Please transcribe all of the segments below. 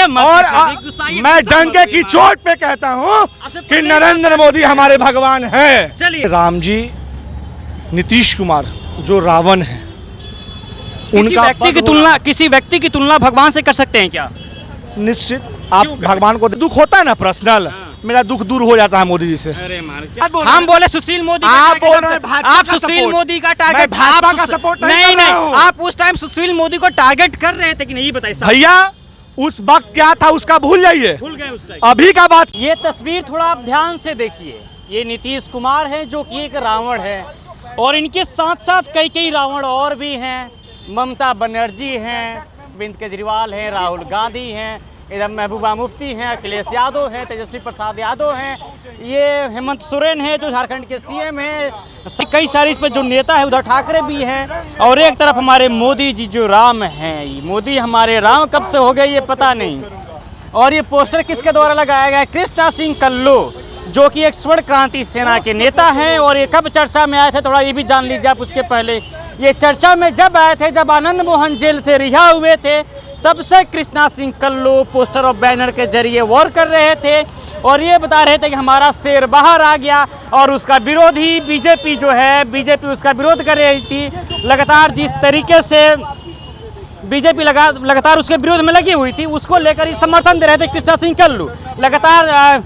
और मैं डंके की चोट पे कहता हूँ कि नरेंद्र मोदी हमारे भगवान है। चलिए, राम जी, नीतीश कुमार जो रावण है, उनका किसी व्यक्ति की तुलना भगवान से कर सकते हैं क्या? निश्चित। आप भगवान को दुख होता है ना पर्सनल, मेरा दुख दूर हो जाता है मोदी जी से। अरे हम बोले सुशील मोदी, आप बोल रहे हैं आप सुशील मोदी का टारगेट, भाजपा का सपोर्ट नहीं नहीं, आप उस टाइम सुशील मोदी को टारगेट कर रहे थे कि नहीं, बताइए भैया। उस वक्त क्या था उसका भूल जाइए, भूल गए उस टाइम। अभी का बात। ये तस्वीर थोड़ा आप ध्यान से देखिए, ये नीतीश कुमार है जो कि एक रावण है, और इनके साथ साथ कई रावण और भी हैं। ममता बनर्जी हैं, अरविंद केजरीवाल हैं, राहुल गांधी हैं, इधर महबूबा मुफ्ती हैं, अखिलेश यादव हैं, तेजस्वी प्रसाद यादव हैं, ये हेमंत सोरेन है जो झारखंड के सीएम हैं, कई सारे इस पर जो नेता है, उधर ठाकरे भी हैं, और एक तरफ हमारे मोदी जी जो राम हैं। मोदी हमारे राम कब से हो गए ये पता नहीं। और ये पोस्टर किसके द्वारा लगाया गया है? कृष्णा सिंह कल्लू, जो कि एक स्वर्ण क्रांति सेना के नेता हैं। और ये कब चर्चा में आए थे, थोड़ा ये भी जान लीजिए आप। उसके पहले ये चर्चा में जब आए थे, जब आनंद मोहन जेल से रिहा हुए थे, तब से कृष्णा सिंह कल्लू पोस्टर और बैनर के जरिए वॉर कर रहे थे, और ये बता रहे थे कि हमारा शेर बाहर आ गया। और उसका विरोधी बीजेपी जो है, बीजेपी उसका विरोध कर रही थी लगातार। जिस तरीके से बीजेपी लगातार उसके विरोध में लगी हुई थी, उसको लेकर ही समर्थन दे रहे थे कृष्णा सिंह कल्लू। लगातार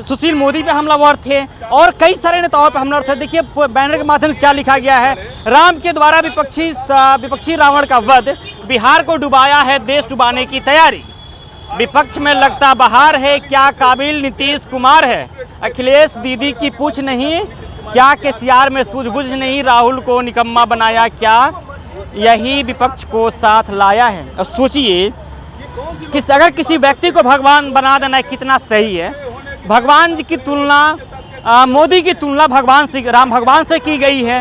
सुशील मोदी पे हमलावर थे और कई सारे नेताओं पे हमलावर थे। देखिए बैनर के माध्यम से क्या लिखा गया है: राम के द्वारा विपक्षी रावण का वध, बिहार को डुबाया है देश डुबाने की तैयारी, विपक्ष में लगता बहार है, क्या काबिल नीतीश कुमार है, अखिलेश दीदी की पूछ नहीं, क्या केसीआर में सूझबूझ नहीं, राहुल को निकम्मा बनाया क्या, यही विपक्ष को साथ लाया है। और सोचिए कि अगर किसी व्यक्ति को भगवान बना देना कितना सही है। भगवान जी की तुलना, मोदी की तुलना भगवान से, राम भगवान से की गई है,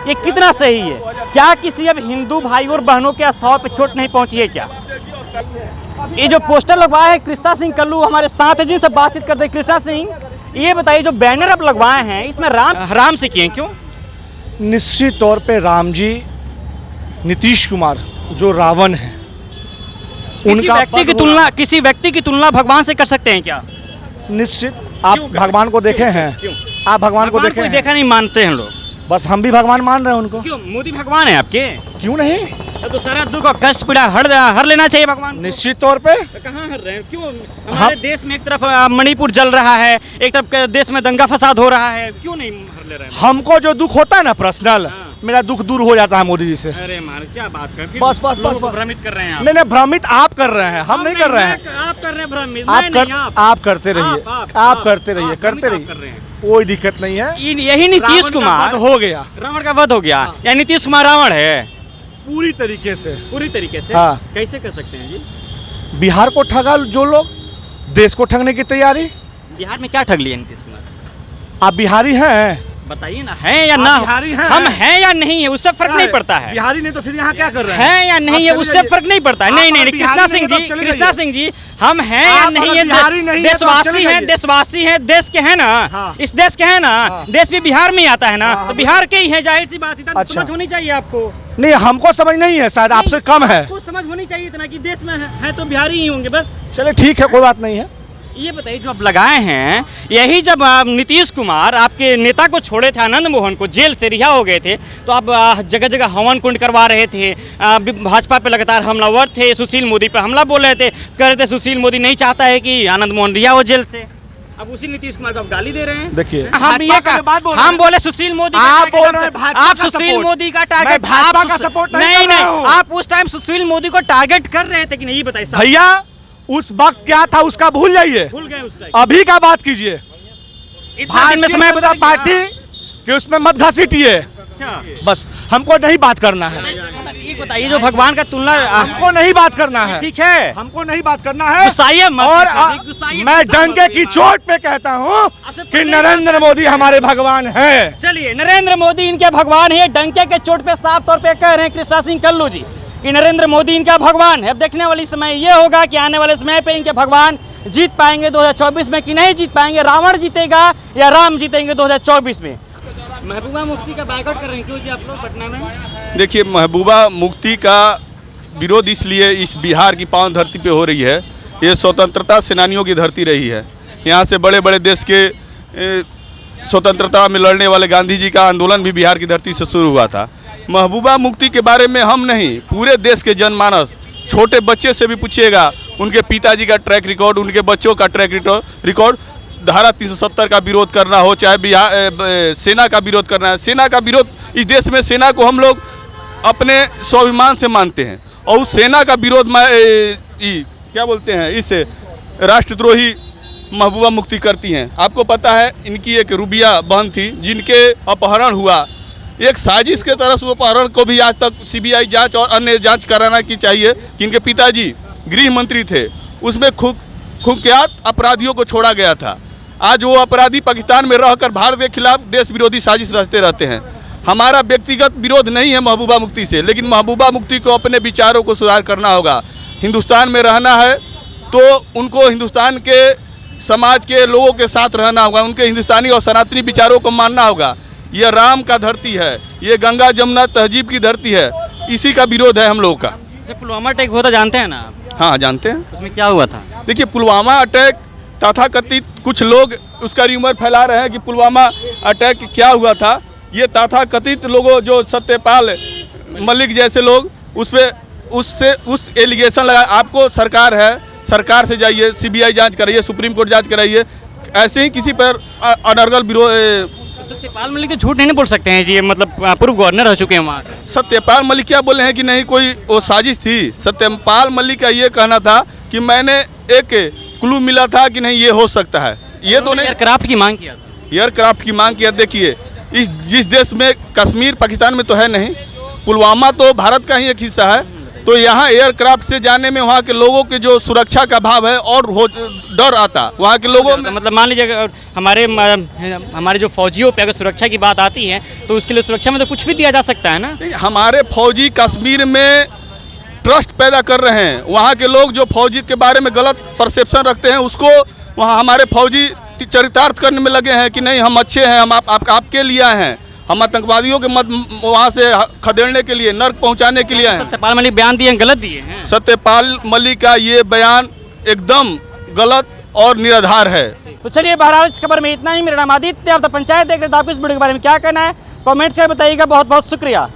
ये कितना सही है? क्या किसी अब हिंदू भाई और बहनों के आस्थाओं पे चोट नहीं पहुंची है क्या? ये जो पोस्टर लगवाया है, कृष्णा सिंह कल्लू हमारे साथ है, जिनसे बातचीत करते हैं। कृष्णा सिंह, ये बताइए जो बैनर अब लगवाए हैं, इसमें राम से किए क्यों? निश्चित तौर पे राम जी, नीतीश कुमार जो रावण है, उनका किसी व्यक्ति की तुलना भगवान से कर सकते हैं क्या? निश्चित। आप भगवान को देखे हैं? आप भगवान को देखे हैं? देखा नहीं मानते हैं लोग, बस हम भी भगवान मान रहे हैं उनको। क्यों? मोदी भगवान है आपके? क्यों नहीं? तो सारा दुख और कष्ट पीड़ा हर लेना चाहिए भगवान। निश्चित तौर पे। कहाँ हर रहे हैं? क्यों? हमारे देश में एक तरफ मणिपुर जल रहा है, एक तरफ देश में दंगा फसाद हो रहा है, क्यों नहीं हर ले रहे हैं? हमको जो दुख होता है ना पर्सनल, मेरा दुख दूर हो जाता है मोदी जी से। अरे क्या बात कर, बस भ्रमित कर रहे हैं आप। नहीं, भ्रमित आप कर रहे हैं, हम नहीं कर रहे हैं। आप कर रहे हैं भ्रमित, आप करते रहिए, आप करते रहिए, कोई दिक्कत नहीं है। यही नीतीश कुमार हो गया, रावण का वध हो गया, या नीतीश कुमार रावण है? पूरी तरीके से। हाँ। कैसे कर सकते हैं जी? बिहार को ठगा जो लोग, देश को ठगने की तैयारी। बिहार में क्या ठग लिया नीतीश कुमार? आप बिहारी हैं? बताइए ना, है या ना? हम हैं या नहीं है, उससे फर्क नहीं पड़ता है। बिहारी नहीं तो फिर यहाँ क्या कर रहे हैं? है या नहीं है, उससे फर्क नहीं पड़ता है। नहीं, कृष्णा सिंह जी, हम हैं या नहीं है, देशवासी हैं, देश के हैं ना, इस देश के हैं ना, देश भी बिहार में आता है ना, तो बिहार के ही है, जाहिर सी बात। इतना समझ होनी चाहिए आपको। नहीं, हमको समझ नहीं है, शायद आपसे कम है। आपको समझ होनी चाहिए इतना कि देश में है तो बिहारी ही होंगे बस। चले ठीक है, कोई बात नहीं है। ये बताइए जो आप लगाए हैं, यही जब नीतीश कुमार आपके नेता को छोड़े थे, आनंद मोहन को जेल से रिहा हो गए थे, तो आप जगह जगह हवन कुंड करवा रहे थे, भाजपा पे लगातार हमलावर थे, सुशील मोदी पे हमला बोल रहे थे, कह रहे थे सुशील मोदी नहीं चाहता है कि आनंद मोहन रिहा हो जेल से। अब उसी नीतीश कुमार को आप गाली दे रहे हैं। देखिए, हम बोले सुशील मोदी, आप सुशील मोदी का टारगेट, भाजपा का सपोर्ट नहीं, आप उस टाइम सुशील मोदी को टारगेट कर रहे थे कि नहीं, बताइए भैया। उस वक्त क्या था उसका भूल जाइए, भूल गए उस टाइम। अभी का बात कीजिए। समय बता पार्टी कि उसमें मत घसीटिए, बस हमको नहीं बात करना है। ये बताइए जो भगवान का तुलना, हमको नहीं बात करना है, ठीक है, हमको नहीं बात करना है। और मैं डंके की चोट पे कहता हूँ कि नरेंद्र मोदी हमारे भगवान है। चलिए, नरेंद्र मोदी इनके भगवान है, डंके के चोट पे साफ तौर पे कह रहे हैं कृष्णा सिंह कल्लू जी कि नरेंद्र मोदी इनका भगवान है। अब देखने वाली समय ये होगा कि आने वाले समय पे इनके भगवान जीत पाएंगे 2024 में कि नहीं जीत पाएंगे। रावण जीतेगा या राम जीतेंगे 2024 में। महबूबा मुफ्ती का बायकॉट कर रहे हैं क्यों जी आप लोग पटना में? देखिए, महबूबा मुफ्ती का विरोध इसलिए इस बिहार की पावन धरती पे हो रही है ये स्वतंत्रता सेनानियों की धरती रही है। यहाँ से बड़े बड़े देश के स्वतंत्रता में लड़ने वाले गांधी जी का आंदोलन भी बिहार की धरती से शुरू हुआ था। महबूबा मुफ्ती के बारे में हम नहीं, पूरे देश के जनमानस, छोटे बच्चे से भी पूछिएगा, उनके पिताजी का ट्रैक रिकॉर्ड, उनके बच्चों का ट्रैक रिकॉर्ड, धारा 370 का विरोध करना हो, चाहे बिहार सेना का विरोध करना है। सेना का विरोध, इस देश में सेना को हम लोग अपने स्वाभिमान से मानते हैं, और उस सेना का विरोध क्या बोलते हैं, इस राष्ट्रद्रोही महबूबा मुफ्ती करती हैं। आपको पता है इनकी एक रूबिया बहन थी जिनके अपहरण हुआ, एक साजिश के तरह से अपहरण को भी आज तक सीबीआई जांच और अन्य जांच कराना की चाहिए कि इनके पिताजी गृह मंत्री थे, उसमें कुख्यात अपराधियों को छोड़ा गया था। आज वो अपराधी पाकिस्तान में रहकर भारत के खिलाफ देश विरोधी साजिश रचते रहते हैं। हमारा व्यक्तिगत विरोध नहीं है महबूबा मुफ्ती से, लेकिन महबूबा मुफ्ती को अपने विचारों को सुधार करना होगा। हिंदुस्तान में रहना है तो उनको हिंदुस्तान के समाज के लोगों के साथ रहना होगा, उनके हिंदुस्तानी और सनातनी विचारों को मानना होगा। यह राम का धरती है, ये गंगा जमुना तहजीब की धरती है, इसी का विरोध है हम लोगों का। जैसे पुलवामा अटैक हुआ था, जानते हैं ना आप? हाँ जानते हैं। उसमें क्या हुआ था? देखिए, पुलवामा अटैक तथाकथित कुछ लोग उसका र्यूमर फैला रहे हैं कि पुलवामा अटैक क्या हुआ था। ये तथाकथित लोगों, जो सत्यपाल मलिक जैसे लोग, उस एलिगेशन लगा। आपको सरकार है, सरकार से जाइए, सीबीआई जांच कराइए, सुप्रीम कोर्ट जांच कराइए। ऐसे ही किसी पर अनर्गल विरोध। सत्यपाल मलिक तो झूठ नहीं बोल सकते हैं जी, मतलब पूर्व गवर्नर रह चुके हैं वहाँ। सत्यपाल मलिक क्या बोले हैं कि नहीं कोई वो साजिश थी? सत्यपाल मलिक का ये कहना था कि मैंने एक क्लू मिला था कि नहीं ये हो सकता है। ये तो नहीं, एयरक्राफ्ट की मांग किया था। एयरक्राफ्ट की मांग किया। देखिए, जिस देश में कश्मीर पाकिस्तान में तो है नहीं, पुलवामा तो भारत का ही एक हिस्सा है, तो यहाँ एयरक्राफ्ट से जाने में वहाँ के लोगों के जो सुरक्षा का भाव है और डर आता वहाँ के लोगों में। मतलब मान लीजिए अगर हमारे जो फौजियों पे अगर सुरक्षा की बात आती है तो उसके लिए सुरक्षा में तो कुछ भी दिया जा सकता है ना। हमारे फौजी कश्मीर में ट्रस्ट पैदा कर रहे हैं। वहाँ के लोग जो फौजी के बारे में गलत परसेप्शन रखते हैं, उसको वहाँ हमारे फौजी चरितार्थ करने में लगे हैं कि नहीं हम अच्छे हैं, हम आपके लिए आए हैं, हम आतंकवादियों के मत वहाँ से खदेड़ने के लिए, नर्क पहुँचाने के लिए आए हैं। सत्यपाल मलिक बयान दिए, गलत दिए हैं। सत्यपाल मलिक का ये बयान एकदम गलत और निराधार है। तो चलिए, बहरहाल इस खबर में इतना ही। मेरा नाम आदित्य, आप पंचायत देख रहे थे। आपको इस वीडियो के बारे में क्या कहना है कमेंट्स में बताइएगा। बहुत बहुत शुक्रिया।